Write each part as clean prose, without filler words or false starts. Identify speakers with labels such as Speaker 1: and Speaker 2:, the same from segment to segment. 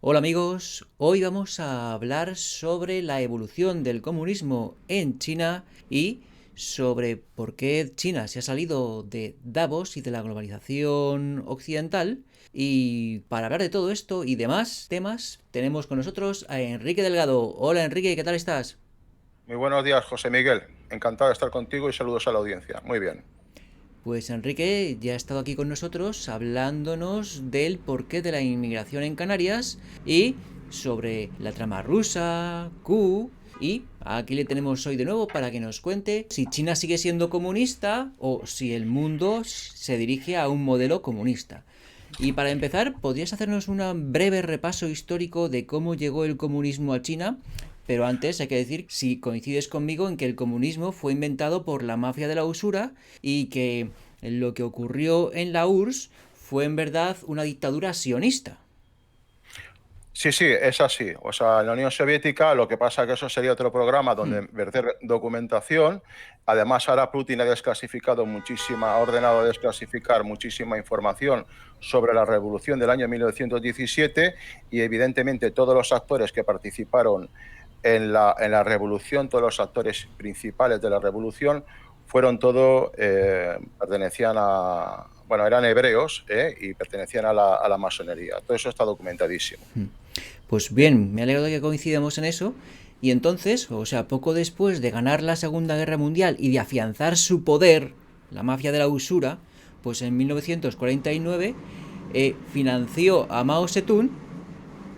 Speaker 1: Hola amigos, hoy vamos a hablar sobre la evolución del comunismo en China y sobre por qué China se ha salido de Davos y de la globalización occidental. Y para hablar de todo esto y demás temas, tenemos con nosotros a Enrique Delgado. Hola Enrique, ¿qué tal estás?
Speaker 2: Muy buenos días, José Miguel. Encantado de estar contigo y saludos a la audiencia. Muy bien.
Speaker 1: Pues Enrique ya ha estado aquí con nosotros hablándonos del porqué de la inmigración en Canarias y sobre la trama rusa, Q. Y aquí le tenemos hoy de nuevo para que nos cuente si China sigue siendo comunista o si el mundo se dirige a un modelo comunista. Y para empezar, ¿podrías hacernos un breve repaso histórico de cómo llegó el comunismo a China? Pero antes hay que decir si coincides conmigo en que el comunismo fue inventado por la mafia de la usura y que lo que ocurrió en la URSS fue en verdad una dictadura sionista.
Speaker 2: Sí, sí, es así. O sea, en la Unión Soviética lo que pasa es que eso sería otro programa
Speaker 1: Hmm.
Speaker 2: donde verter documentación. Además, ahora Putin ha ordenado desclasificar muchísima información sobre la revolución del año 1917 y evidentemente todos los actores que participaron en la revolución, todos los actores principales de la revolución, fueron todos, pertenecían a, bueno, eran hebreos y pertenecían a la masonería. Todo eso está documentadísimo.
Speaker 1: Pues bien, me alegro de que coincidamos en eso. Y entonces, o sea, poco después de ganar la Segunda Guerra Mundial y de afianzar su poder, la mafia de la usura, pues en 1949 financió a Mao Zedong.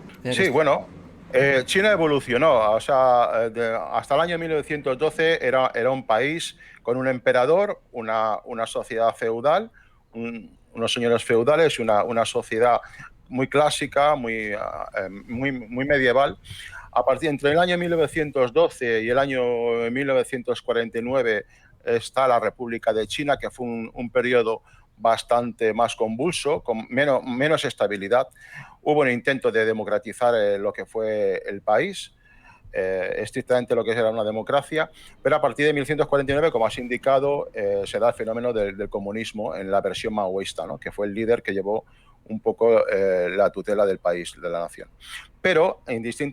Speaker 1: Espera que
Speaker 2: Sí, bueno, China evolucionó, o sea, hasta el año 1912 era un país con un emperador, una sociedad feudal, unos señores feudales y una sociedad muy clásica, muy medieval. A partir entre el año 1912 y el año 1949 está la República de China, que fue un periodo bastante más convulso, con menos estabilidad. Hubo un intento de democratizar lo que fue el país, estrictamente lo que era una democracia, pero a partir de 1949, como has indicado, se da el fenómeno del comunismo en la versión maoísta, ¿no? Que fue el líder que llevó un poco la tutela del país, de la nación. Pero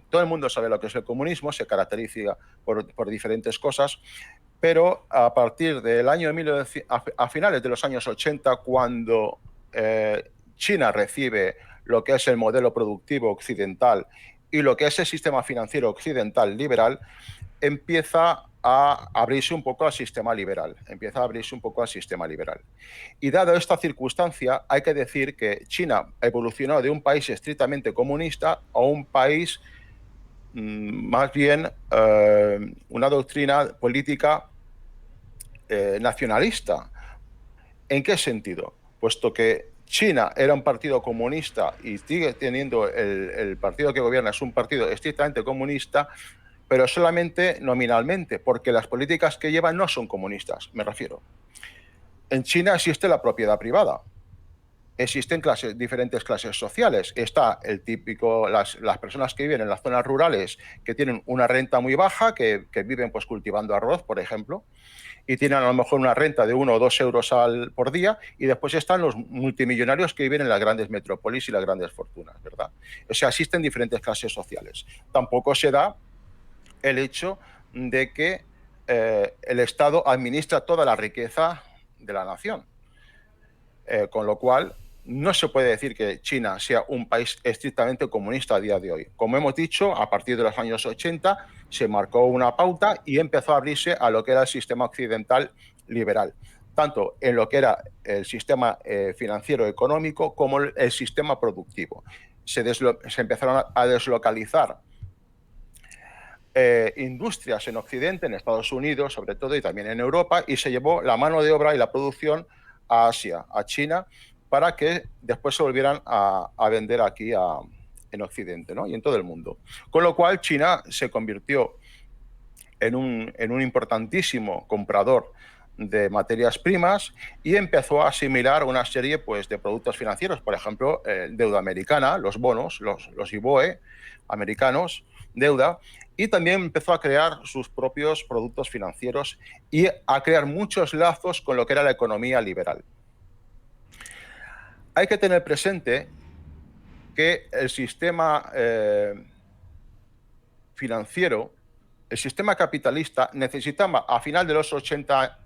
Speaker 2: todo el mundo sabe lo que es el comunismo, se caracteriza por diferentes cosas, pero a partir del año 1900, a finales de los años 80, cuando China recibe lo que es el modelo productivo occidental y lo que es el sistema financiero occidental liberal, empieza a abrirse un poco al sistema liberal, Y dada esta circunstancia, hay que decir que China evolucionó de un país estrictamente comunista a un país más bien una doctrina política nacionalista. ¿En qué sentido? Puesto que China era un partido comunista y sigue teniendo el partido que gobierna es un partido estrictamente comunista, pero solamente nominalmente, porque las políticas que llevan no son comunistas, me refiero. En China existe la propiedad privada, existen diferentes clases sociales. Está el típico, las personas que viven en las zonas rurales que tienen una renta muy baja, que viven pues cultivando arroz, por ejemplo, y tienen a lo mejor una renta de 1 o 2 euros por día, y después están los multimillonarios que viven en las grandes metrópolis y las grandes fortunas, ¿verdad? O sea, existen diferentes clases sociales. Tampoco se da el hecho de que el Estado administra toda la riqueza de la nación. Con lo cual, no se puede decir que China sea un país estrictamente comunista a día de hoy. Como hemos dicho, a partir de los años 80 se marcó una pauta y empezó a abrirse a lo que era el sistema occidental liberal, tanto en lo que era el sistema financiero económico como el sistema productivo. Se empezaron a deslocalizar industrias en Occidente, en Estados Unidos sobre todo, y también en Europa, y se llevó la mano de obra y la producción a Asia, a China, para que después se volvieran a vender aquí en Occidente, ¿no? Y en todo el mundo. Con lo cual China se convirtió en un importantísimo comprador de materias primas y empezó a asimilar una serie pues, de productos financieros, por ejemplo, deuda americana, los bonos, los IBOE americanos, deuda, y también empezó a crear sus propios productos financieros y a crear muchos lazos con lo que era la economía liberal. Hay que tener presente que el sistema financiero, el sistema capitalista necesitaba a final de los 80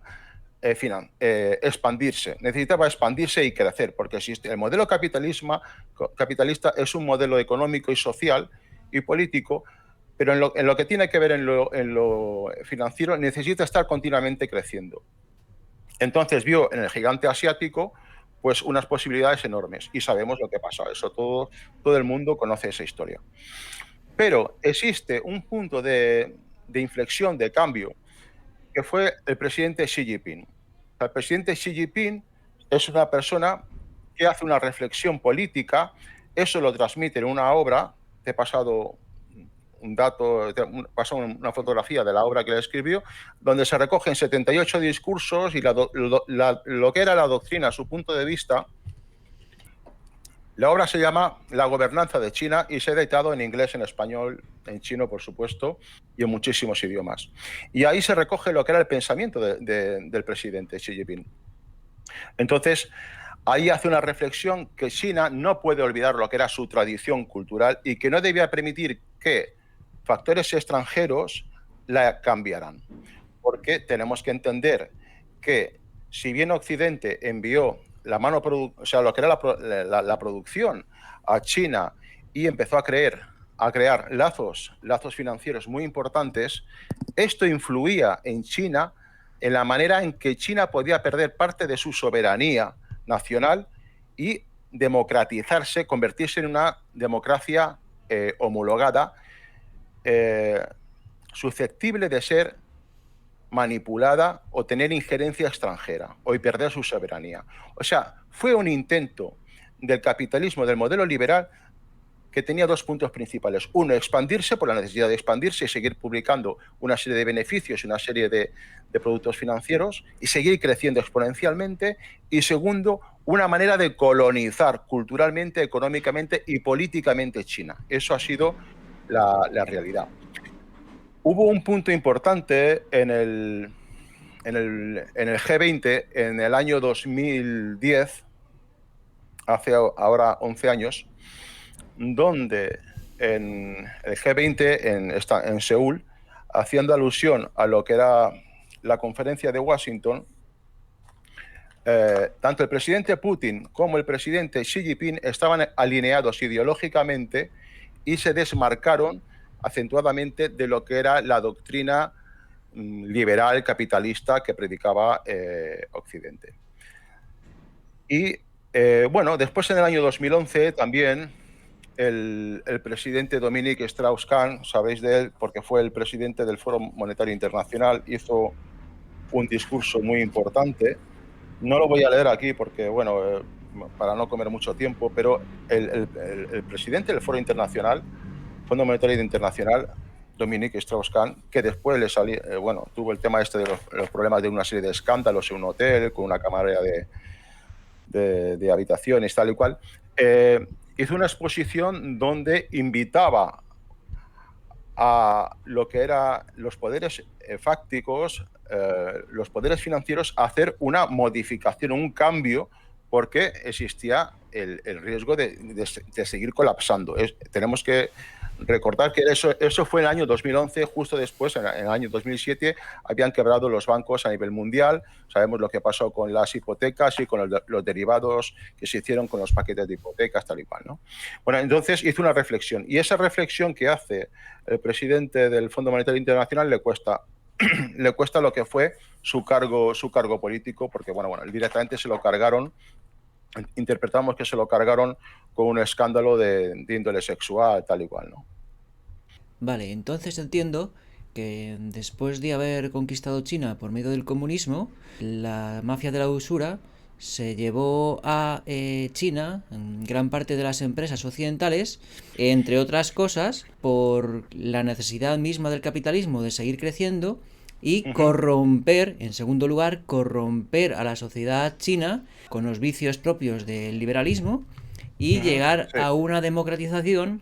Speaker 2: expandirse, necesitaba expandirse y crecer, porque el modelo capitalista es un modelo económico y social y político, pero en lo que tiene que ver en lo financiero necesita estar continuamente creciendo. Entonces vio en el gigante asiático pues unas posibilidades enormes y sabemos lo que pasó. Eso todo el mundo conoce esa historia. Pero existe un punto de inflexión, de cambio, que fue el presidente Xi Jinping. El presidente Xi Jinping es una persona que hace una reflexión política, eso lo transmite en una obra. Te he pasado un dato, pasó una fotografía de la obra que él escribió, donde se recogen 78 discursos y lo que era la doctrina, su punto de vista. La obra se llama La gobernanza de China y se ha editado en inglés, en español, en chino, por supuesto, y en muchísimos idiomas. Y ahí se recoge lo que era el pensamiento del presidente Xi Jinping. Entonces, ahí hace una reflexión que China no puede olvidar lo que era su tradición cultural y que no debía permitir que factores extranjeros la cambiaran. Porque tenemos que entender que si bien Occidente envió la mano, o sea, lo que era la producción a China y empezó a crear lazos financieros muy importantes, esto influía en China en la manera en que China podía perder parte de su soberanía nacional y democratizarse, convertirse en una democracia homologada, susceptible de ser manipulada o tener injerencia extranjera o perder su soberanía. O sea, fue un intento del capitalismo, del modelo liberal, que tenía dos puntos principales. Uno, expandirse por la necesidad de expandirse y seguir publicando una serie de beneficios y una serie de productos financieros y seguir creciendo exponencialmente. Y segundo, una manera de colonizar culturalmente, económicamente y políticamente China. Eso ha sido la realidad. Hubo un punto importante en el G20 en el año 2010, hace ahora 11 años, donde en el G20 en Seúl, haciendo alusión a lo que era la conferencia de Washington, tanto el presidente Putin como el presidente Xi Jinping estaban alineados ideológicamente y se desmarcaron acentuadamente de lo que era la doctrina liberal capitalista que predicaba Occidente. Y bueno, después en el año 2011 también el presidente Dominique Strauss-Kahn, sabéis de él porque fue el presidente del Foro Monetario Internacional, hizo un discurso muy importante. No lo voy a leer aquí porque, bueno, para no comer mucho tiempo, pero el presidente del Foro Internacional, Fondo Monetario Internacional, Dominique Strauss-Kahn, que después le salió, bueno, tuvo el tema este de los problemas de una serie de escándalos en un hotel con una camarera de habitaciones, tal y cual, hizo una exposición donde invitaba a lo que eran los poderes fácticos, los poderes financieros, a hacer una modificación, un cambio, porque existía el riesgo de seguir colapsando. Tenemos que recordar que eso fue en el año 2011, justo después, en el año 2007, habían quebrado los bancos a nivel mundial. Sabemos lo que pasó con las hipotecas y con los derivados que se hicieron con los paquetes de hipotecas, tal y cual, ¿no? Bueno, entonces hizo una reflexión, y esa reflexión que hace el presidente del Fondo Monetario Internacional le cuesta lo que fue su cargo político, porque bueno, directamente se lo cargaron. Interpretamos que se lo cargaron con un escándalo de índole sexual, tal y cual, ¿no?
Speaker 1: Vale, entonces entiendo que después de haber conquistado China por medio del comunismo, la mafia de la usura se llevó a China gran parte de las empresas occidentales, entre otras cosas, por la necesidad misma del capitalismo de seguir creciendo y corromper, en segundo lugar, corromper a la sociedad china con los vicios propios del liberalismo y llegar a una democratización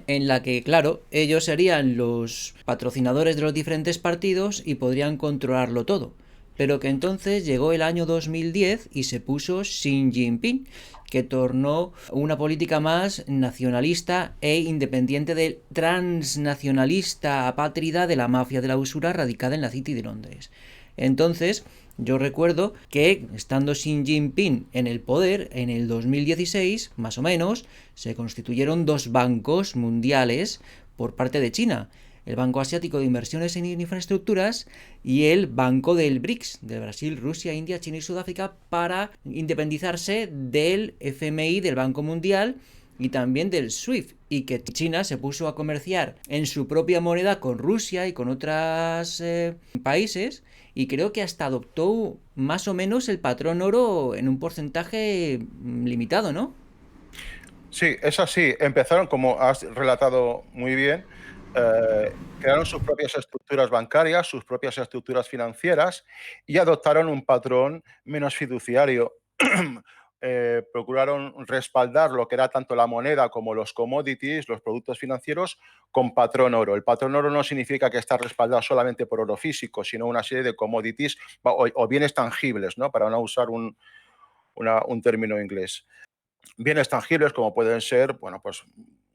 Speaker 1: en la que, claro, ellos serían los patrocinadores de los diferentes partidos y podrían controlarlo todo. pero que entonces llegó el año 2010 y se puso Xi Jinping, que tornó una política más nacionalista e independiente del transnacionalista apátrida de la mafia de la usura radicada en la City de Londres. Entonces, yo recuerdo que, estando Xi Jinping en el poder, en el 2016, más o menos, se constituyeron dos bancos mundiales por parte de China. El Banco Asiático de Inversiones en Infraestructuras y el Banco del BRICS, de Brasil, Rusia, India, China y Sudáfrica, para independizarse del FMI, del Banco Mundial, y también del SWIFT, y que China se puso a comerciar en su propia moneda con Rusia y con otros países, y creo que hasta adoptó más o menos el patrón oro en un porcentaje limitado, ¿no?
Speaker 2: Sí, es así. Empezaron, como has relatado muy bien, crearon sus propias estructuras bancarias, sus propias estructuras financieras y adoptaron un patrón menos fiduciario. Procuraron respaldar lo que era tanto la moneda como los commodities, los productos financieros, con patrón oro. El patrón oro no significa que está respaldado solamente por oro físico, sino una serie de commodities o bienes tangibles, ¿no? Para no usar un término inglés. Bienes tangibles como pueden ser, bueno, pues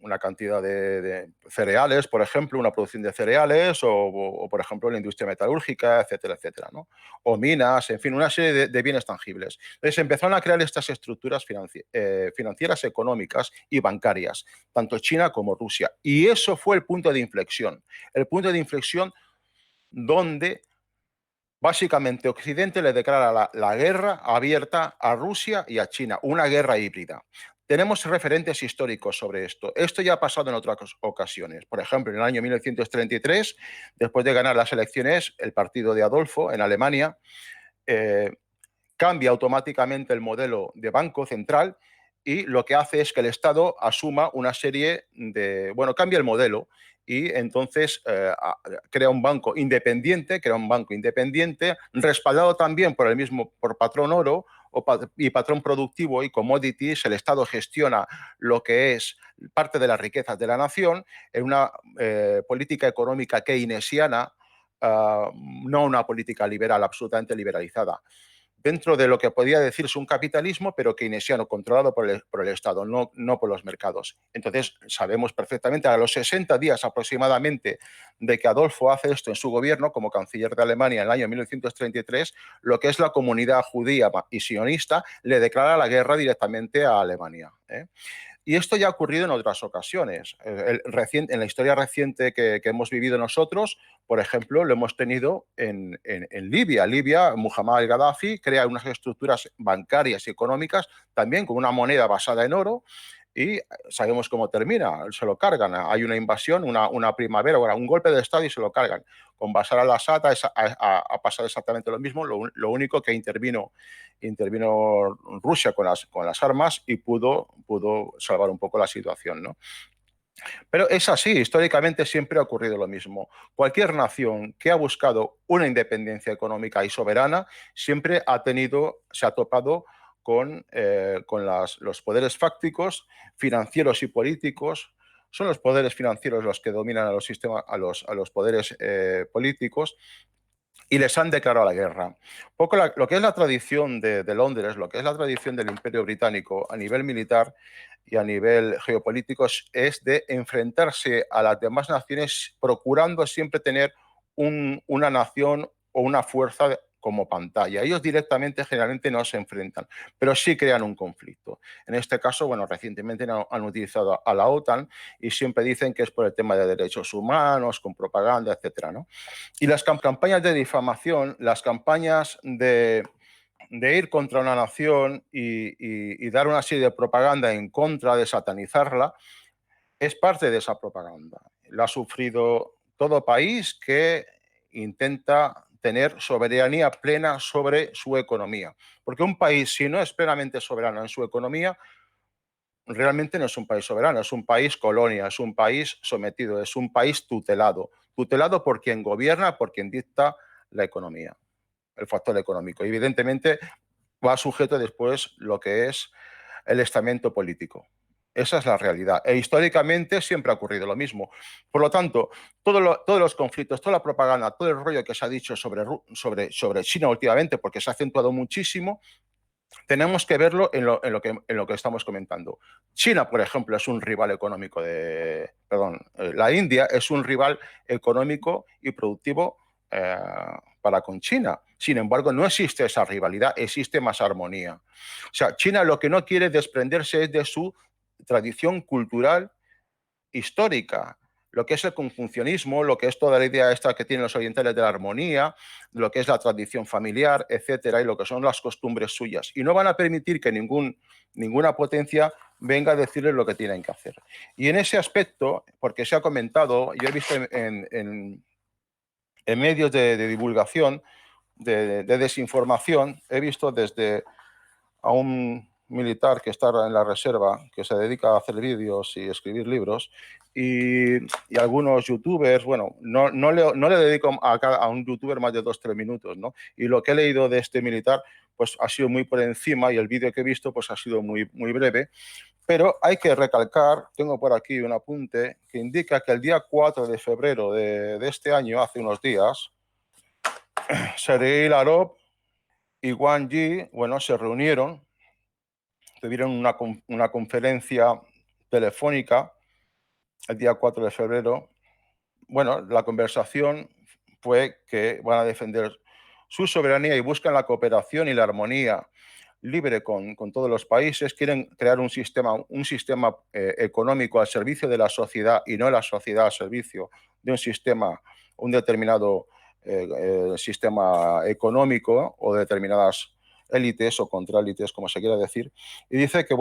Speaker 2: una cantidad de cereales, por ejemplo, una producción de cereales o, por ejemplo, la industria metalúrgica, etcétera, etcétera, ¿no? O minas, en fin, una serie de bienes tangibles. Entonces empezaron a crear estas estructuras financieras, económicas y bancarias, tanto China como Rusia. Y eso fue el punto de inflexión. El punto de inflexión donde básicamente Occidente le declara la guerra abierta a Rusia y a China, una guerra híbrida. Tenemos referentes históricos sobre esto. Esto ya ha pasado en otras ocasiones. Por ejemplo, en el año 1933, después de ganar las elecciones, el partido de Adolfo en Alemania eh, cambia automáticamente el modelo de banco central y lo que hace es que el Estado asuma una serie de, bueno, cambia el modelo y entonces crea un banco independiente, respaldado también por el mismo, por patrón oro y patrón productivo y commodities. El Estado gestiona lo que es parte de las riquezas de la nación en una política económica keynesiana, no una política liberal, absolutamente liberalizada dentro de lo que podría decirse un capitalismo, pero keynesiano, controlado por el Estado, no por los mercados. Entonces, sabemos perfectamente, a los 60 días aproximadamente de que Adolfo hace esto en su gobierno, como canciller de Alemania en el año 1933, lo que es la comunidad judía y sionista le declara la guerra directamente a Alemania. Y esto ya ha ocurrido en otras ocasiones. En la historia reciente que hemos vivido nosotros, por ejemplo, lo hemos tenido en Libia. Libia, Muhammad al-Gaddafi crea unas estructuras bancarias y económicas también con una moneda basada en oro y sabemos cómo termina, se lo cargan. Hay una invasión, una primavera, un golpe de Estado y se lo cargan. Con Bashar al-Assad ha pasado exactamente lo mismo, lo único que intervino Rusia con las armas y pudo salvar un poco la situación, ¿no? Pero es así, históricamente siempre ha ocurrido lo mismo. Cualquier nación que ha buscado una independencia económica y soberana siempre se ha topado con los poderes fácticos, financieros y políticos. Son los poderes financieros los que dominan a los sistemas, a los poderes políticos y les han declarado la guerra. Poco lo que es la tradición de Londres, lo que es la tradición del Imperio Británico a nivel militar y a nivel geopolítico es de enfrentarse a las demás naciones procurando siempre tener una nación o una fuerza como pantalla. Ellos directamente generalmente no se enfrentan, pero sí crean un conflicto. En este caso, bueno, recientemente han utilizado a la OTAN y siempre dicen que es por el tema de derechos humanos, con propaganda, etcétera, ¿no? Y las campañas de difamación, las campañas de ir contra una nación y dar una serie de propaganda en contra, de satanizarla, es parte de esa propaganda. La ha sufrido todo país que intenta tener soberanía plena sobre su economía. Porque un país, si no es plenamente soberano en su economía, realmente no es un país soberano, es un país colonia, es un país sometido, es un país tutelado por quien gobierna, por quien dicta la economía, el factor económico. Y evidentemente va sujeto después lo que es el estamento político. Esa es la realidad. E históricamente siempre ha ocurrido lo mismo. Por lo tanto, todos los conflictos, toda la propaganda, todo el rollo que se ha dicho sobre China últimamente, porque se ha acentuado muchísimo, tenemos que verlo en lo que estamos comentando. China, por ejemplo, es un rival económico la India es un rival económico y productivo para con China. Sin embargo, no existe esa rivalidad, existe más armonía. O sea, China lo que no quiere desprenderse es de su tradición cultural histórica, lo que es el confucianismo, lo que es toda la idea esta que tienen los orientales de la armonía, lo que es la tradición familiar, etcétera, y lo que son las costumbres suyas. Y no van a permitir que ninguna potencia venga a decirles lo que tienen que hacer. Y en ese aspecto, porque se ha comentado, yo he visto en medios de divulgación, de desinformación, he visto desde a un militar que está en la reserva, que se dedica a hacer vídeos y escribir libros, y algunos youtubers, bueno, no le dedico a un youtuber más de 2-3 minutos, ¿no? Y lo que he leído de este militar, pues ha sido muy por encima, y el vídeo que he visto, pues ha sido muy, muy breve, pero hay que recalcar, tengo por aquí un apunte, que indica que el día 4 de febrero de este año, hace unos días, Sergei Lavrov y Wang Yi, bueno, se reunieron, tuvieron una conferencia telefónica el día 4 de febrero. Bueno, la conversación fue que van a defender su soberanía y buscan la cooperación y la armonía libre con todos los países. Quieren crear un sistema económico al servicio de la sociedad y no la sociedad al servicio de un determinado sistema económico o determinadas élites o contraélites, como se quiera decir. Y dice que,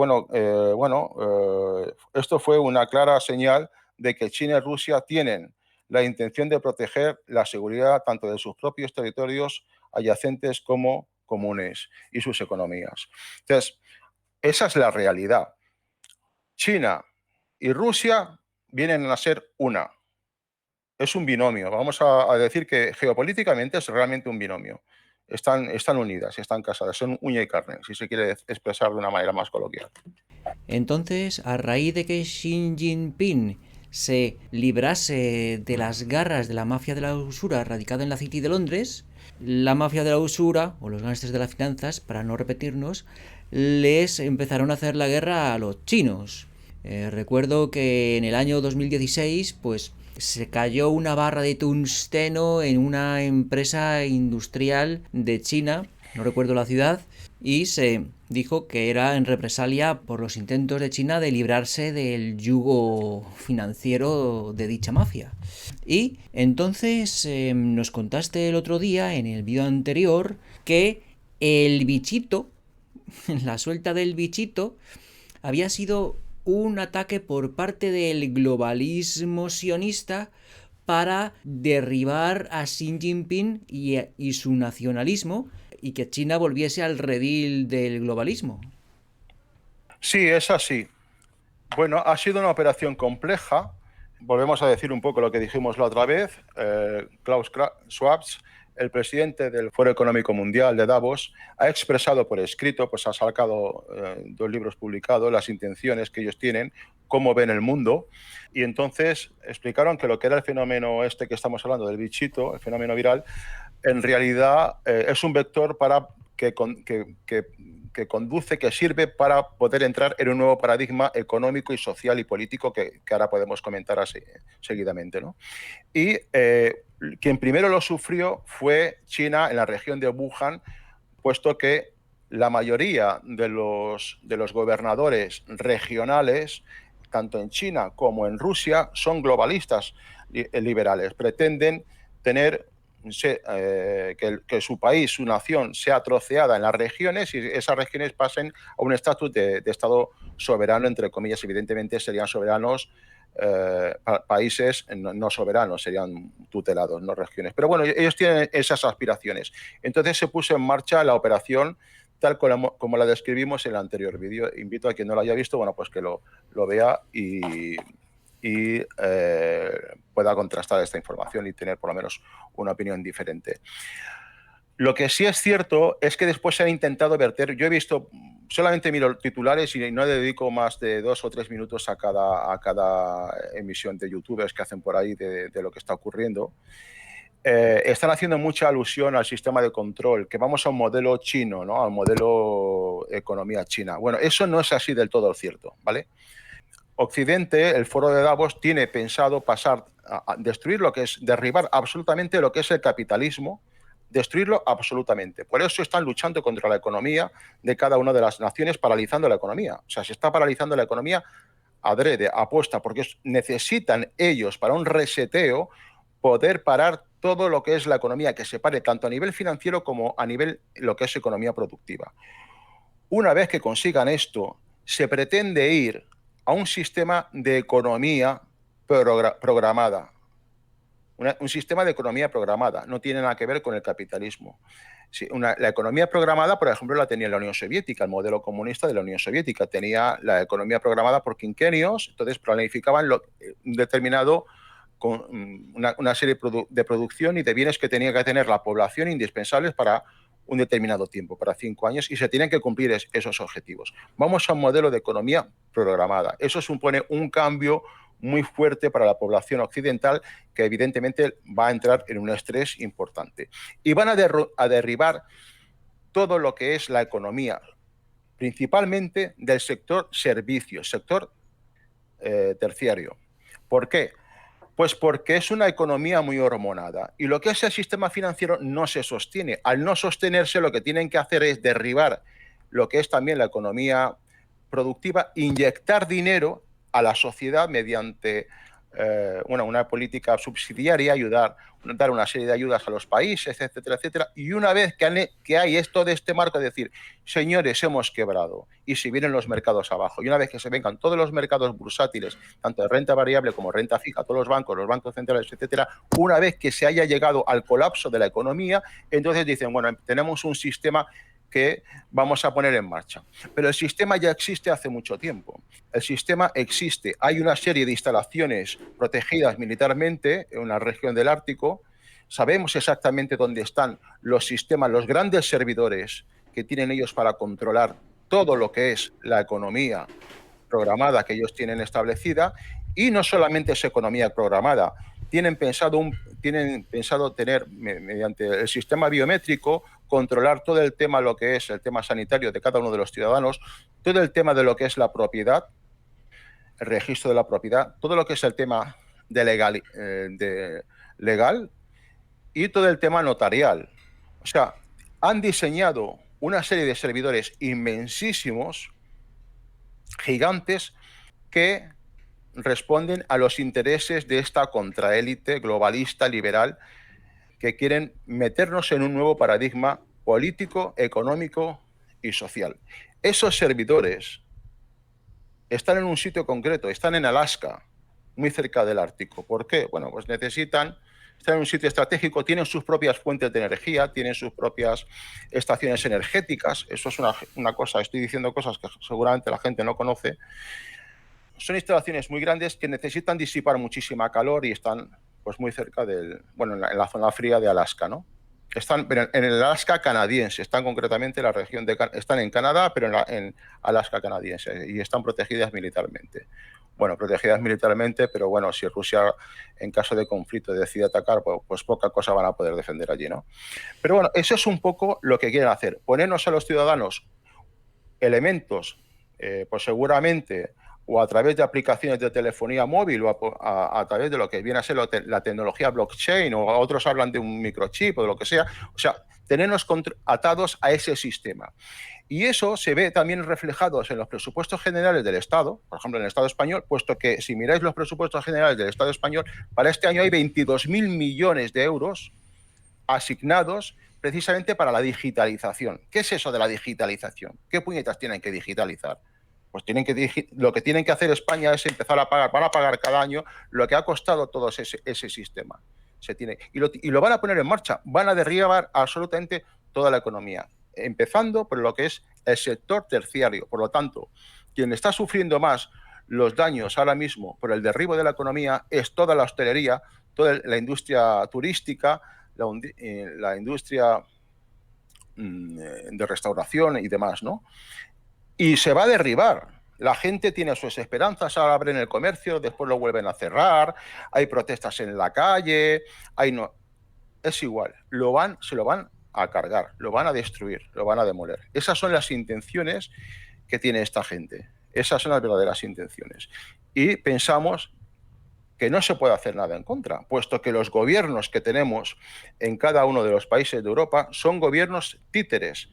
Speaker 2: esto fue una clara señal de que China y Rusia tienen la intención de proteger la seguridad tanto de sus propios territorios adyacentes como comunes y sus economías. Entonces, esa es la realidad. China y Rusia vienen a ser una. Es un binomio. Vamos a decir que geopolíticamente es realmente un binomio. Están unidas, están casadas, son uña y carne, si se quiere expresar de una manera más coloquial.
Speaker 1: Entonces, a raíz de que Xi Jinping se librase de las garras de la mafia de la usura radicada en la City de Londres, la mafia de la usura, o los gángsters de las finanzas, para no repetirnos, les empezaron a hacer la guerra a los chinos. Recuerdo que en el año 2016, pues se cayó una barra de tungsteno en una empresa industrial de China, no recuerdo la ciudad, y se dijo que era en represalia por los intentos de China de librarse del yugo financiero de dicha mafia. Y entonces nos contaste el otro día, en el vídeo anterior, que el bichito, la suelta del bichito, había sido un ataque por parte del globalismo sionista para derribar a Xi Jinping y su nacionalismo, y que China volviese al redil del globalismo.
Speaker 2: Sí, es así. Bueno, ha sido una operación compleja. Volvemos a decir un poco lo que dijimos la otra vez. Klaus Schwab, el presidente del Foro Económico Mundial de Davos, ha expresado por escrito, pues ha sacado 2 libros publicados, las intenciones que ellos tienen, cómo ven el mundo, y entonces explicaron que lo que era el fenómeno este que estamos hablando del bichito, el fenómeno viral, en realidad es un vector para que conduce, que sirve para poder entrar en un nuevo paradigma económico y social y político que ahora podemos comentar así, seguidamente, ¿no? Y quien primero lo sufrió fue China en la región de Wuhan, puesto que la mayoría de los gobernadores regionales, tanto en China como en Rusia, son globalistas liberales. Pretenden tener que su país, su nación, sea troceada en las regiones y esas regiones pasen a un estatus de Estado soberano, entre comillas. Evidentemente serían soberanos países no soberanos, serían tutelados, no regiones. Pero bueno, ellos tienen esas aspiraciones. Entonces se puso en marcha la operación tal como la describimos en el anterior vídeo. Invito a quien no lo haya visto, bueno, pues que lo vea y pueda contrastar esta información y tener por lo menos una opinión diferente. Lo que sí es cierto es que después se han intentado verter, yo he visto solamente miro titulares y no dedico más de 2 o 3 minutos a cada emisión de youtubers que hacen por ahí de lo que está ocurriendo. Están haciendo mucha alusión al sistema de control, que vamos a un modelo chino, ¿no? Al modelo economía china. Bueno, eso no es así del todo cierto, ¿vale? Occidente, el foro de Davos, tiene pensado pasar a destruir lo que es, derribar absolutamente lo que es el capitalismo, destruirlo absolutamente. Por eso están luchando contra la economía de cada una de las naciones, paralizando la economía. O sea, se está paralizando la economía adrede, apuesta, porque necesitan ellos, para un reseteo, poder parar todo lo que es la economía, que se pare tanto a nivel financiero como a nivel lo que es economía productiva. Una vez que consigan esto, se pretende ir a un sistema de economía programada. Un sistema de economía programada. No tiene nada que ver con el capitalismo. Sí, la economía programada, por ejemplo, la tenía la Unión Soviética, el modelo comunista de la Unión Soviética. Tenía la economía programada por quinquenios, entonces planificaban un determinado con una serie de producción y de bienes que tenía que tener la población indispensables para un determinado tiempo, para 5 años, y se tienen que cumplir esos objetivos. Vamos a un modelo de economía programada. Eso supone un cambio muy fuerte para la población occidental, que evidentemente va a entrar en un estrés importante. Y van a derribar todo lo que es la economía, principalmente del sector servicios, sector terciario. ¿Por qué? Pues porque es una economía muy hormonada y lo que es el sistema financiero no se sostiene. Al no sostenerse, lo que tienen que hacer es derribar lo que es también la economía productiva, inyectar dinero a la sociedad mediante una política subsidiaria, dar una serie de ayudas a los países, etcétera, etcétera. Y una vez que hay esto de este marco, es decir, señores, hemos quebrado, y si vienen los mercados abajo, y una vez que se vengan todos los mercados bursátiles, tanto de renta variable como renta fija, todos los bancos centrales, etcétera, una vez que se haya llegado al colapso de la economía, entonces dicen, bueno, tenemos un sistema que vamos a poner en marcha. Pero el sistema ya existe hace mucho tiempo. El sistema existe. Hay una serie de instalaciones protegidas militarmente en una región del Ártico. Sabemos exactamente dónde están los sistemas, los grandes servidores que tienen ellos para controlar todo lo que es la economía programada que ellos tienen establecida. Y no solamente es economía programada, tienen pensado tener, mediante el sistema biométrico, controlar todo el tema, lo que es el tema sanitario de cada uno de los ciudadanos, todo el tema de lo que es la propiedad, el registro de la propiedad, todo lo que es el tema de legal y todo el tema notarial. O sea, han diseñado una serie de servidores inmensísimos, gigantes, que responden a los intereses de esta contraélite globalista liberal que quieren meternos en un nuevo paradigma político, económico y social. Esos servidores están en un sitio concreto, están en Alaska, muy cerca del Ártico. ¿Por qué? Bueno, pues están en un sitio estratégico, tienen sus propias fuentes de energía, tienen sus propias estaciones energéticas. Eso es una cosa, estoy diciendo cosas que seguramente la gente no conoce. Son instalaciones muy grandes que necesitan disipar muchísima calor y están pues muy cerca en la zona fría de Alaska, ¿no? Están en el Alaska canadiense, están concretamente en la región están en Canadá, pero en Alaska canadiense, y están protegidas militarmente. Bueno, protegidas militarmente, pero bueno, si Rusia en caso de conflicto decide atacar, pues poca cosa van a poder defender allí, ¿no? Pero bueno, eso es un poco lo que quieren hacer, ponernos a los ciudadanos elementos, pues seguramente o a través de aplicaciones de telefonía móvil o a través de lo que viene a ser la tecnología blockchain, o otros hablan de un microchip o de lo que sea. O sea, tenernos atados a ese sistema. Y eso se ve también reflejado en los presupuestos generales del Estado, por ejemplo, en el Estado español, puesto que si miráis los presupuestos generales del Estado español, para este año hay 22.000 millones de euros asignados precisamente para la digitalización. ¿Qué es eso de la digitalización? ¿Qué puñetas tienen que digitalizar? Pues lo que tienen que hacer España es empezar a pagar, van a pagar cada año lo que ha costado todo ese sistema. Y lo van a poner en marcha, van a derribar absolutamente toda la economía, empezando por lo que es el sector terciario. Por lo tanto, quien está sufriendo más los daños ahora mismo por el derribo de la economía es toda la hostelería, toda la industria turística, la industria de restauración y demás, ¿no? y se va a derribar. La gente tiene sus esperanzas, ahora abren el comercio, después lo vuelven a cerrar, hay protestas en la calle, es igual, se lo van a cargar, lo van a destruir, lo van a demoler. Esas son las intenciones que tiene esta gente, esas son las verdaderas intenciones. Y pensamos que no se puede hacer nada en contra, puesto que los gobiernos que tenemos en cada uno de los países de Europa son gobiernos títeres,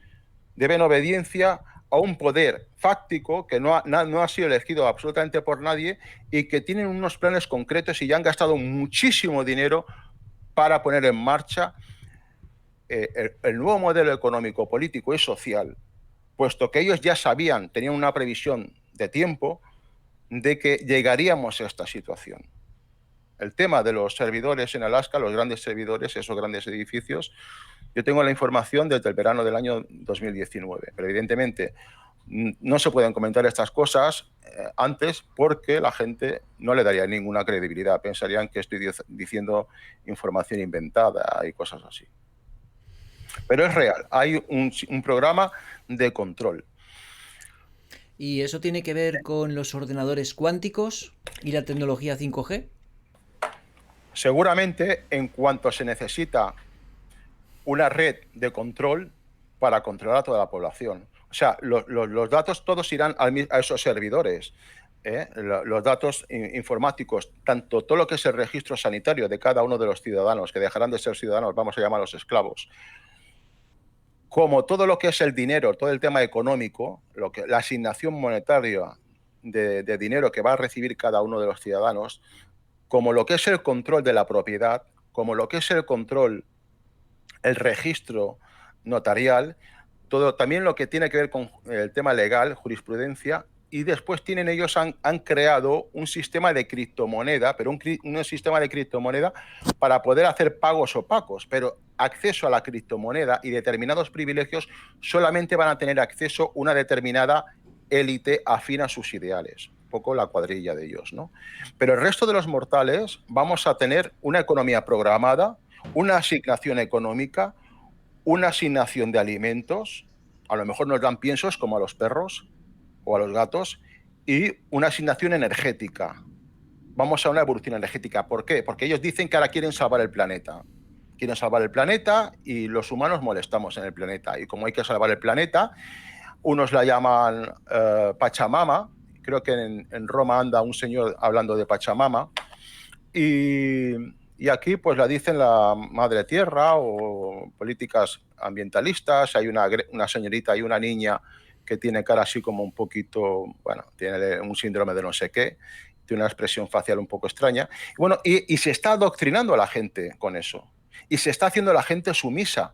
Speaker 2: deben obediencia a un poder fáctico que no ha sido elegido absolutamente por nadie y que tienen unos planes concretos y ya han gastado muchísimo dinero para poner en marcha el nuevo modelo económico, político y social, puesto que ellos ya sabían, tenían una previsión de tiempo de que llegaríamos a esta situación. El tema de los servidores en Alaska, los grandes servidores, esos grandes edificios, yo tengo la información desde el verano del año 2019, pero evidentemente no se pueden comentar estas cosas antes porque la gente no le daría ninguna credibilidad. Pensarían que estoy diciendo información inventada y cosas así. Pero es real, hay un programa de control.
Speaker 1: ¿Y eso tiene que ver con los ordenadores cuánticos y la tecnología 5G?
Speaker 2: Seguramente, en cuanto se necesita una red de control para controlar a toda la población. O sea, los datos todos irán a esos servidores. Los datos informáticos, tanto todo lo que es el registro sanitario de cada uno de los ciudadanos, que dejarán de ser ciudadanos, vamos a llamarlos esclavos, como todo lo que es el dinero, todo el tema económico, la asignación monetaria de dinero que va a recibir cada uno de los ciudadanos, como lo que es el control de la propiedad, como lo que es el control, el registro notarial, todo también lo que tiene que ver con el tema legal, jurisprudencia, y después ellos han creado un sistema de criptomoneda, pero un sistema de criptomoneda para poder hacer pagos opacos, pero acceso a la criptomoneda y determinados privilegios solamente van a tener acceso una determinada élite afín a sus ideales, un poco la cuadrilla de ellos, ¿no? Pero el resto de los mortales vamos a tener una economía programada, una asignación económica, una asignación de alimentos, a lo mejor nos dan piensos como a los perros o a los gatos, y una asignación energética. Vamos a una evolución energética. ¿Por qué? Porque ellos dicen que ahora quieren salvar el planeta. Quieren salvar el planeta y los humanos molestamos en el planeta. Y como hay que salvar el planeta, unos la llaman Pachamama. Creo que en Roma anda un señor hablando de Pachamama. Y aquí pues la dicen la madre tierra o políticas ambientalistas. Hay una señorita y una niña que tiene cara así como un poquito, bueno, tiene un síndrome de no sé qué, tiene una expresión facial un poco extraña. Bueno, y se está adoctrinando a la gente con eso. Y se está haciendo a la gente sumisa.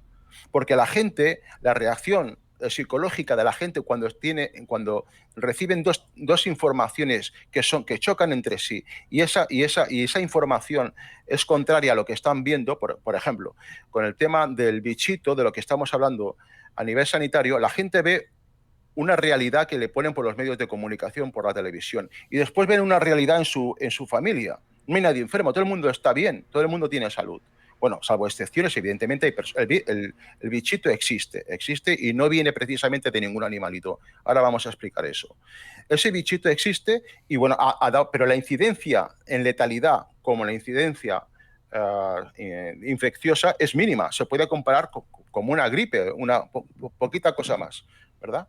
Speaker 2: Porque la gente, la reacción psicológica de la gente cuando reciben dos informaciones que chocan entre sí y esa información es contraria a lo que están viendo, por ejemplo, con el tema del bichito, de lo que estamos hablando a nivel sanitario, la gente ve una realidad que le ponen por los medios de comunicación, por la televisión, y después ven una realidad en su familia. No hay nadie enfermo, todo el mundo está bien, todo el mundo tiene salud. Bueno, salvo excepciones, evidentemente, el bichito existe y no viene precisamente de ningún animalito. Ahora vamos a explicar eso. Ese bichito existe y, bueno, pero la incidencia en letalidad como la incidencia infecciosa es mínima. Se puede comparar como una gripe, una poquita cosa más, ¿verdad?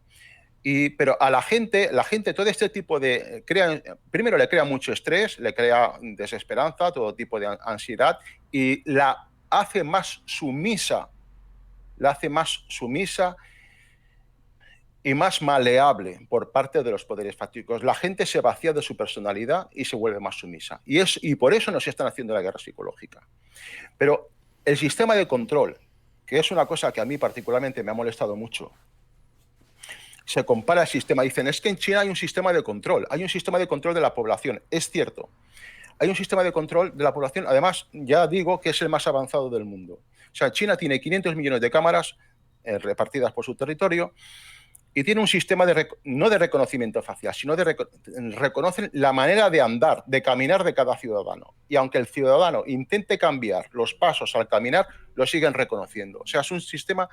Speaker 2: Pero a la gente, todo este tipo de... primero le crea mucho estrés, le crea desesperanza, todo tipo de ansiedad, y la hace más sumisa y más maleable por parte de los poderes fácticos. La gente se vacía de su personalidad y se vuelve más sumisa. Y por eso nos están haciendo la guerra psicológica. Pero el sistema de control, que es una cosa que a mí particularmente me ha molestado mucho, se compara el sistema. Dicen, es que en China hay un sistema de control de la población. Es cierto, hay un sistema de control de la población, además, ya digo que es el más avanzado del mundo. O sea, China tiene 500 millones de cámaras repartidas por su territorio y tiene un sistema no de reconocimiento facial, sino reconocen la manera de andar, de caminar de cada ciudadano. Y aunque el ciudadano intente cambiar los pasos al caminar, lo siguen reconociendo. O sea, es un sistema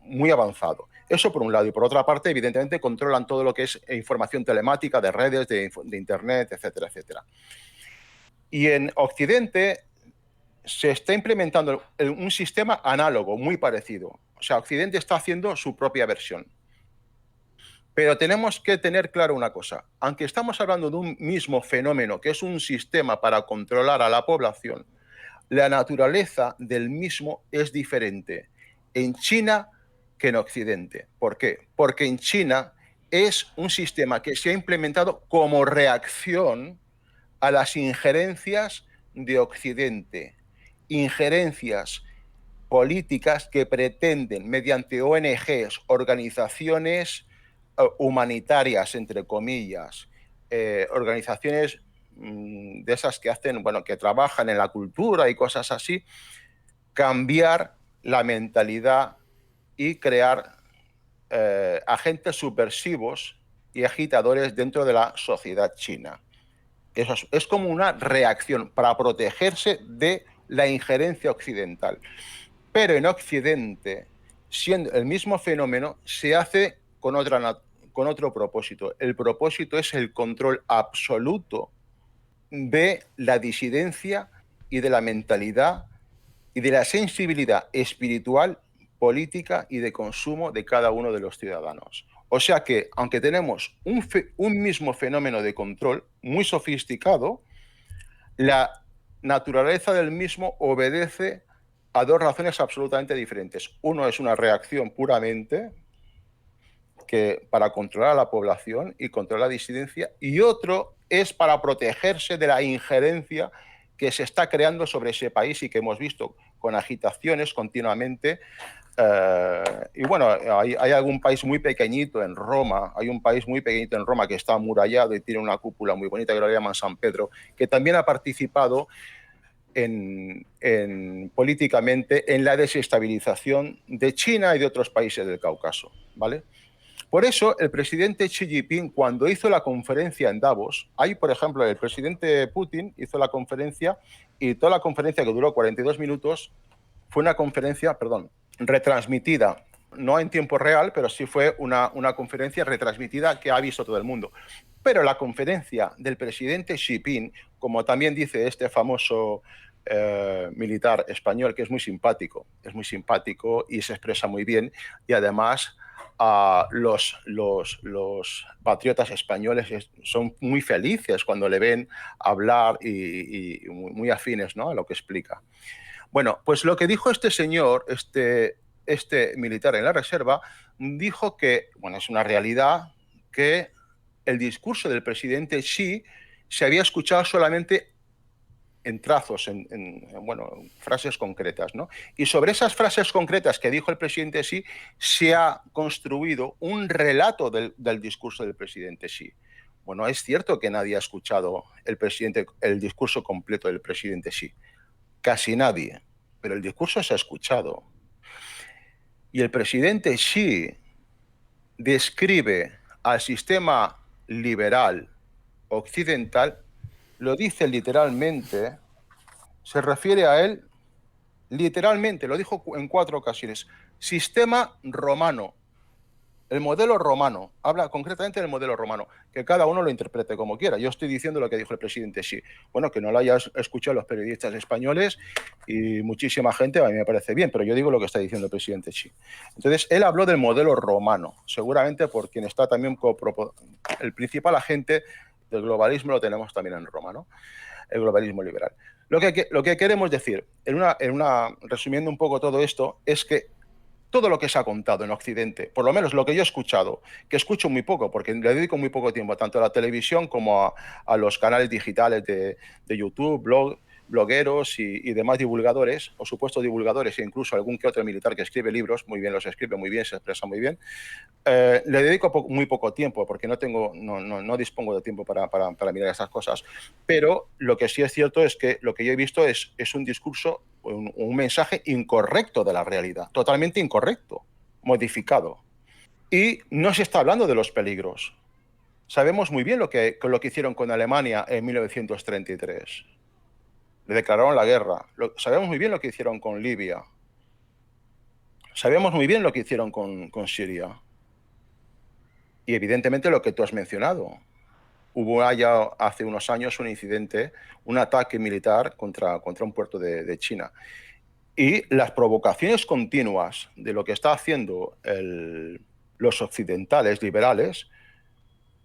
Speaker 2: muy avanzado. Eso por un lado. Y por otra parte, evidentemente, controlan todo lo que es información telemática, de redes, de Internet, etcétera, etcétera. Y en Occidente se está implementando un sistema análogo, muy parecido. O sea, Occidente está haciendo su propia versión. Pero tenemos que tener claro una cosa. Aunque estamos hablando de un mismo fenómeno, que es un sistema para controlar a la población, la naturaleza del mismo es diferente en China que en Occidente. ¿Por qué? Porque en China es un sistema que se ha implementado como reacción a las injerencias de Occidente, injerencias políticas que pretenden, mediante ONGs, organizaciones humanitarias, entre comillas, organizaciones de esas que hacen, bueno, que trabajan en la cultura y cosas así, cambiar la mentalidad y crear agentes subversivos y agitadores dentro de la sociedad china. Eso es como una reacción para protegerse de la injerencia occidental. Pero en Occidente, siendo el mismo fenómeno, se hace con otro propósito. El propósito es el control absoluto de la disidencia y de la mentalidad y de la sensibilidad espiritual, política y de consumo de cada uno de los ciudadanos. O sea que, aunque tenemos un mismo fenómeno de control muy sofisticado, la naturaleza del mismo obedece a dos razones absolutamente diferentes. Uno es una reacción puramente para controlar a la población y controlar la disidencia, y otro es para protegerse de la injerencia que se está creando sobre ese país y que hemos visto con agitaciones continuamente. Y bueno, hay algún país muy pequeñito en Roma, hay un país muy pequeñito en Roma que está amurallado y tiene una cúpula muy bonita que lo llaman San Pedro, que también ha participado políticamente en la desestabilización de China y de otros países del Cáucaso, ¿vale? Por eso, el presidente Xi Jinping, cuando hizo la conferencia en Davos, ahí, por ejemplo, el presidente Putin hizo la conferencia y toda la conferencia, que duró 42 minutos, fue una conferencia, retransmitida, no en tiempo real, pero sí fue una conferencia retransmitida que ha visto todo el mundo. Pero la conferencia del presidente Xi Jinping, como también dice este famoso militar español, que es muy simpático y se expresa muy bien, y además los patriotas españoles son muy felices cuando le ven hablar y muy afines, ¿no?, a lo que explica. Bueno, pues lo que dijo este señor, este militar en la reserva, dijo que, bueno, es una realidad, que el discurso del presidente Xi se había escuchado solamente en trazos, bueno, frases concretas, ¿no? Y sobre esas frases concretas que dijo el presidente Xi se ha construido un relato del discurso del presidente Xi. Bueno, es cierto que nadie ha escuchado el discurso completo del presidente Xi. Casi nadie. Pero el discurso se ha escuchado. Y el presidente Xi describe al sistema liberal occidental, lo dice literalmente, se refiere a él literalmente, lo dijo en 4 ocasiones, sistema romano, el modelo romano, habla concretamente del modelo romano, que cada uno lo interprete como quiera. Yo estoy diciendo lo que dijo el presidente Xi. Bueno, que no lo hayas escuchado los periodistas españoles y muchísima gente, a mí me parece bien, pero yo digo lo que está diciendo el presidente Xi. Entonces, él habló del modelo romano, seguramente por quien está también el principal agente del globalismo lo tenemos también en Roma, ¿no? El globalismo liberal. Lo que queremos decir, resumiendo un poco todo esto, es que todo lo que se ha contado en Occidente, por lo menos lo que yo he escuchado, que escucho muy poco, porque le dedico muy poco tiempo tanto a la televisión como a los canales digitales de YouTube, blogueros y demás divulgadores, o supuestos divulgadores, e incluso algún que otro militar que escribe libros, muy bien los escribe, muy bien, se expresa muy bien. Le dedico muy poco tiempo, porque no dispongo de tiempo para mirar esas cosas, pero lo que sí es cierto es que lo que yo he visto es un discurso, un mensaje incorrecto de la realidad, totalmente incorrecto, modificado. Y no se está hablando de los peligros. Sabemos muy bien lo que hicieron con Alemania en 1933. Le declararon la guerra. Sabemos muy bien lo que hicieron con Libia. Sabemos muy bien lo que hicieron con Siria. Y evidentemente lo que tú has mencionado. Hubo allá hace unos años un incidente, un ataque militar contra un puerto de China. Y las provocaciones continuas de lo que está haciendo los occidentales liberales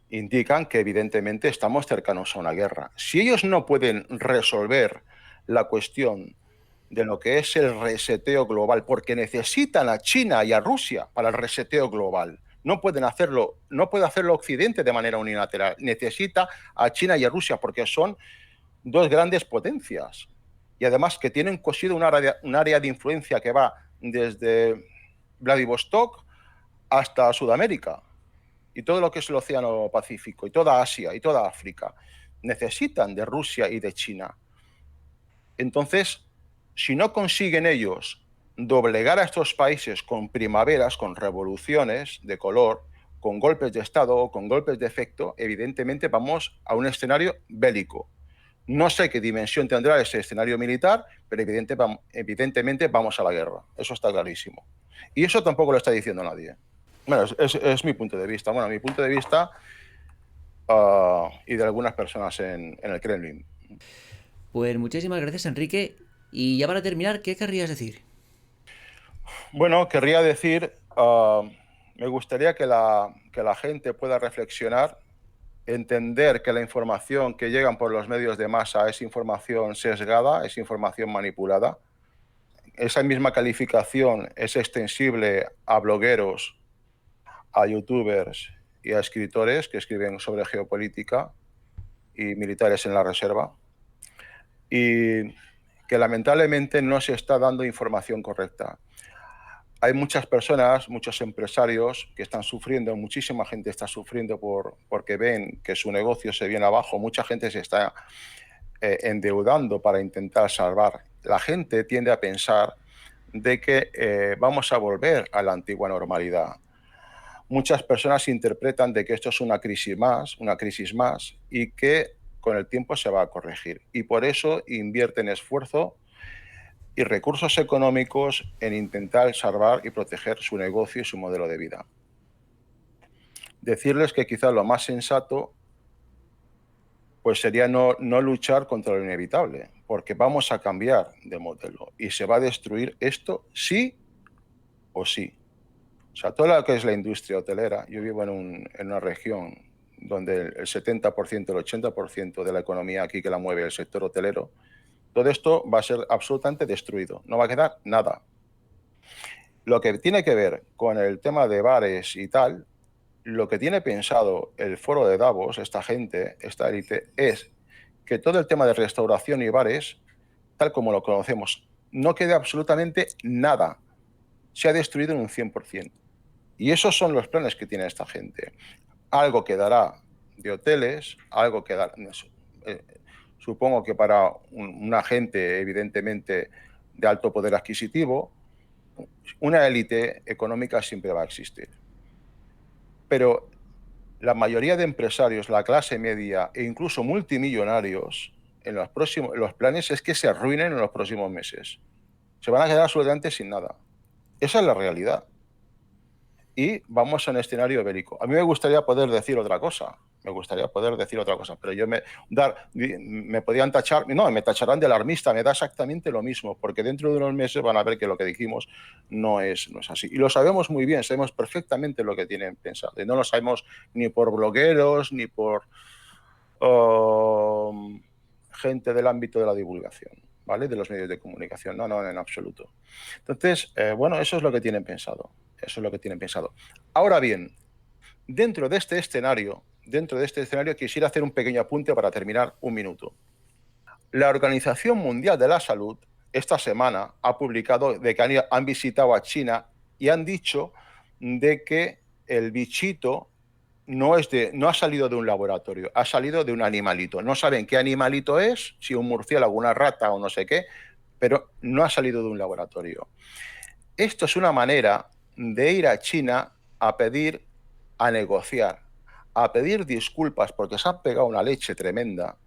Speaker 2: indican que evidentemente estamos cercanos a una guerra. Si ellos no pueden resolver la cuestión de lo que es el reseteo global, porque necesitan a China y a Rusia para el reseteo global, no pueden hacerlo, no puede hacerlo Occidente de manera unilateral, necesita a China y a Rusia porque son dos grandes potencias y además que tienen cosido un área de influencia que va desde Vladivostok hasta Sudamérica y todo lo que es el Océano Pacífico y toda Asia y toda África. Necesitan de Rusia y de China. Entonces, si no consiguen ellos doblegar a estos países con primaveras, con revoluciones de color, con golpes de Estado o con golpes de efecto, evidentemente vamos a un escenario bélico. No sé qué dimensión tendrá ese escenario militar, pero evidentemente vamos a la guerra. Eso está clarísimo. Y eso tampoco lo está diciendo nadie. Bueno, es mi punto de vista. Bueno, mi punto de vista y de algunas personas en el Kremlin.
Speaker 1: Pues muchísimas gracias, Enrique. Y ya para terminar, ¿qué querrías decir?
Speaker 2: Bueno, querría decir, me gustaría que la gente pueda reflexionar, entender que la información que llegan por los medios de masa es información sesgada, es información manipulada. Esa misma calificación es extensible a blogueros, a youtubers y a escritores que escriben sobre geopolítica y militares en la reserva. Y que lamentablemente no se está dando información correcta. Hay muchas personas, muchos empresarios que están sufriendo, muchísima gente está sufriendo porque ven que su negocio se viene abajo, mucha gente se está endeudando para intentar salvar. La gente tiende a pensar de que vamos a volver a la antigua normalidad. Muchas personas interpretan de que esto es una crisis más y que con el tiempo se va a corregir. Y por eso invierten esfuerzo y recursos económicos en intentar salvar y proteger su negocio y su modelo de vida. Decirles que quizás lo más sensato pues sería no luchar contra lo inevitable, porque vamos a cambiar de modelo y se va a destruir esto sí o sí. O sea, todo lo que es la industria hotelera, yo vivo en una región donde el 70%, el 80% de la economía aquí que la mueve el sector hotelero, todo esto va a ser absolutamente destruido, no va a quedar nada. Lo que tiene que ver con el tema de bares y tal, lo que tiene pensado el foro de Davos, esta gente, esta élite, es que todo el tema de restauración y bares, tal como lo conocemos, no quede absolutamente nada. Se ha destruido en un 100%. Y esos son los planes que tiene esta gente. Algo quedará de hoteles, algo quedará... supongo que para una gente, evidentemente, de alto poder adquisitivo, una élite económica siempre va a existir. Pero la mayoría de empresarios, la clase media e incluso multimillonarios, los planes es que se arruinen en los próximos meses. Se van a quedar absolutamente sin nada. Esa es la realidad. Y vamos a un escenario bélico. A mí me gustaría poder decir otra cosa. Pero me podían tachar, no, me tacharán de alarmista, me da exactamente lo mismo, porque dentro de unos meses van a ver que lo que dijimos no es así. Y lo sabemos muy bien, sabemos perfectamente lo que tienen pensado. Y no lo sabemos ni por blogueros, ni por gente del ámbito de la divulgación, ¿vale? De los medios de comunicación, no, en absoluto. Entonces, bueno, eso es lo que tienen pensado. Ahora bien, dentro de este escenario quisiera hacer un pequeño apunte para terminar un minuto. La Organización Mundial de la Salud esta semana ha publicado de que han visitado a China y han dicho de que el bichito no ha salido de un laboratorio, ha salido de un animalito. No saben qué animalito es, si un murciélago, una rata o no sé qué, pero no ha salido de un laboratorio. Esto es una manera de ir a China a negociar, a pedir disculpas porque se han pegado una leche tremenda.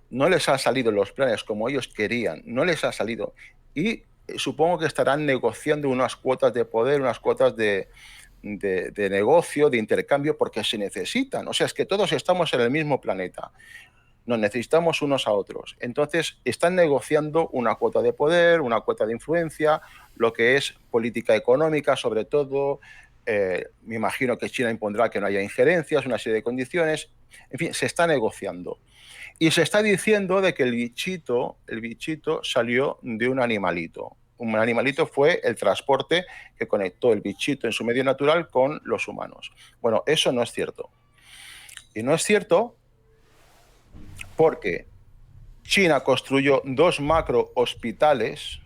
Speaker 2: No les han salido los planes como ellos querían, no les ha salido. Y supongo que estarán negociando unas cuotas de poder, unas cuotas de negocio, de intercambio, porque se necesitan. O sea, es que todos estamos en el mismo planeta. Nos necesitamos unos a otros. Entonces, están negociando una cuota de poder, una cuota de influencia, lo que es política económica, sobre todo. Me imagino que China impondrá que no haya injerencias, una serie de condiciones. En fin, se está negociando. Y se está diciendo de que el bichito salió de un animalito. Un animalito fue el transporte que conectó el bichito en su medio natural con los humanos. Bueno, eso no es cierto. Y no es cierto porque China construyó 2 macro hospitales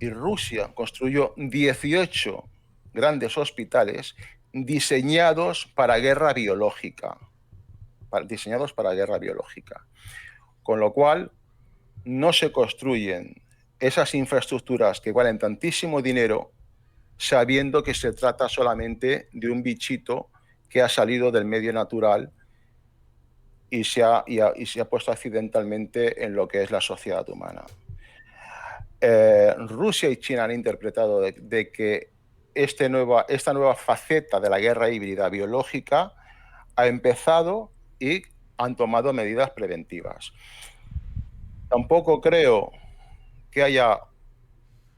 Speaker 2: y Rusia construyó 18 grandes hospitales diseñados para guerra biológica. Diseñados para guerra biológica. Con lo cual, no se construyen esas infraestructuras que valen tantísimo dinero sabiendo que se trata solamente de un bichito que ha salido del medio natural y se ha puesto accidentalmente en lo que es la sociedad humana. Rusia y China han interpretado de que esta nueva faceta de la guerra híbrida biológica ha empezado y han tomado medidas preventivas. Tampoco creo que haya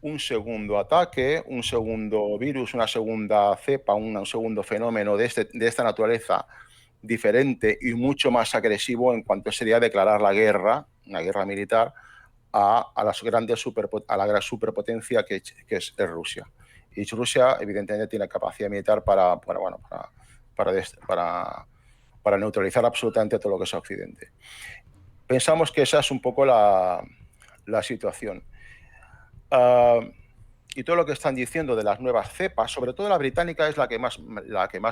Speaker 2: un segundo ataque, un segundo virus, una segunda cepa, un segundo fenómeno de esta naturaleza diferente y mucho más agresivo en cuanto sería declarar la guerra, una guerra militar, a la gran superpotencia que es Rusia. Y Rusia, evidentemente, tiene capacidad militar para neutralizar absolutamente todo lo que sea Occidente. Pensamos que esa es un poco la situación. Y todo lo que están diciendo de las nuevas cepas, sobre todo la británica, es la que más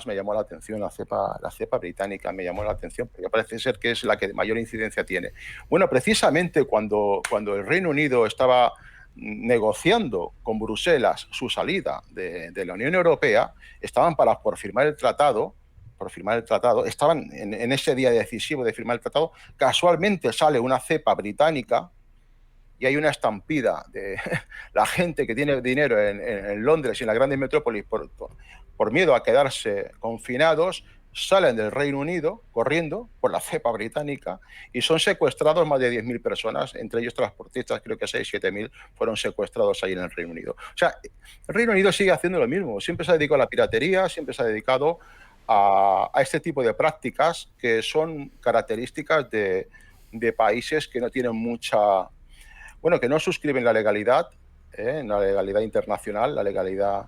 Speaker 2: me llamó la atención. La cepa británica me llamó la atención porque parece ser que es la que mayor incidencia tiene. Bueno, precisamente cuando el Reino Unido estaba negociando con Bruselas su salida de la Unión Europea, estaban por firmar el tratado, estaban en ese día decisivo de firmar el tratado, casualmente sale una cepa británica y hay una estampida de la gente que tiene dinero en Londres y en las grandes metrópolis por miedo a quedarse confinados, salen del Reino Unido corriendo por la cepa británica y son secuestrados más de 10.000 personas, entre ellos transportistas, creo que 6.000, 7.000 fueron secuestrados ahí en el Reino Unido. O sea, el Reino Unido sigue haciendo lo mismo, siempre se ha dedicado a la piratería, siempre se ha dedicado a este tipo de prácticas que son características de países que no tienen que no suscriben la legalidad, la legalidad internacional, la legalidad,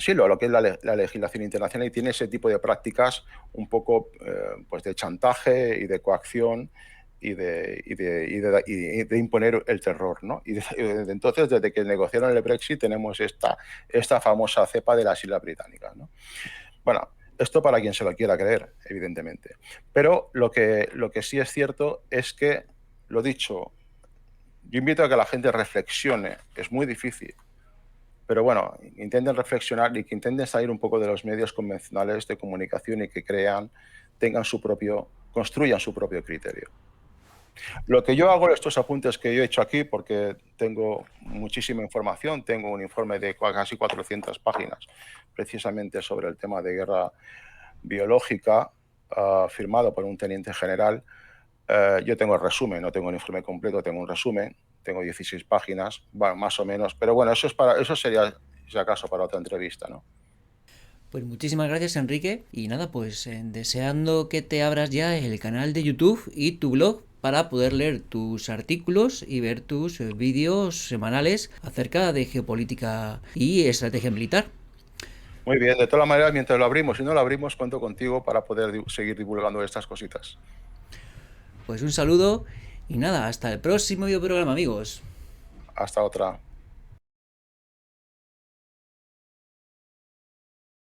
Speaker 2: lo que es la legislación internacional, y tiene ese tipo de prácticas un poco de chantaje y de coacción y de imponer el terror, ¿no? Y entonces, desde que negociaron el Brexit, tenemos esta famosa cepa de las Islas Británicas, ¿no? Bueno, esto para quien se lo quiera creer, evidentemente. Pero lo que sí es cierto es que, lo dicho, yo invito a que la gente reflexione. Es muy difícil, pero bueno, intenten reflexionar y que intenten salir un poco de los medios convencionales de comunicación y que construyan su propio criterio. Lo que yo hago, estos apuntes que yo he hecho aquí, porque tengo muchísima información, tengo un informe de casi 400 páginas precisamente sobre el tema de guerra biológica, firmado por un teniente general. Yo tengo el resumen, no tengo el informe completo, tengo un resumen, tengo 16 páginas, bueno, más o menos, pero bueno, eso sería, si acaso, para otra entrevista, ¿no?
Speaker 1: Pues muchísimas gracias, Enrique, y nada, pues deseando que te abras ya el canal de YouTube y tu blog para poder leer tus artículos y ver tus vídeos semanales acerca de geopolítica y estrategia militar.
Speaker 2: Muy bien, de todas maneras, mientras lo abrimos y no lo abrimos, cuento contigo para poder seguir divulgando estas cositas.
Speaker 1: Pues un saludo y nada, hasta el próximo programa, amigos.
Speaker 2: Hasta otra.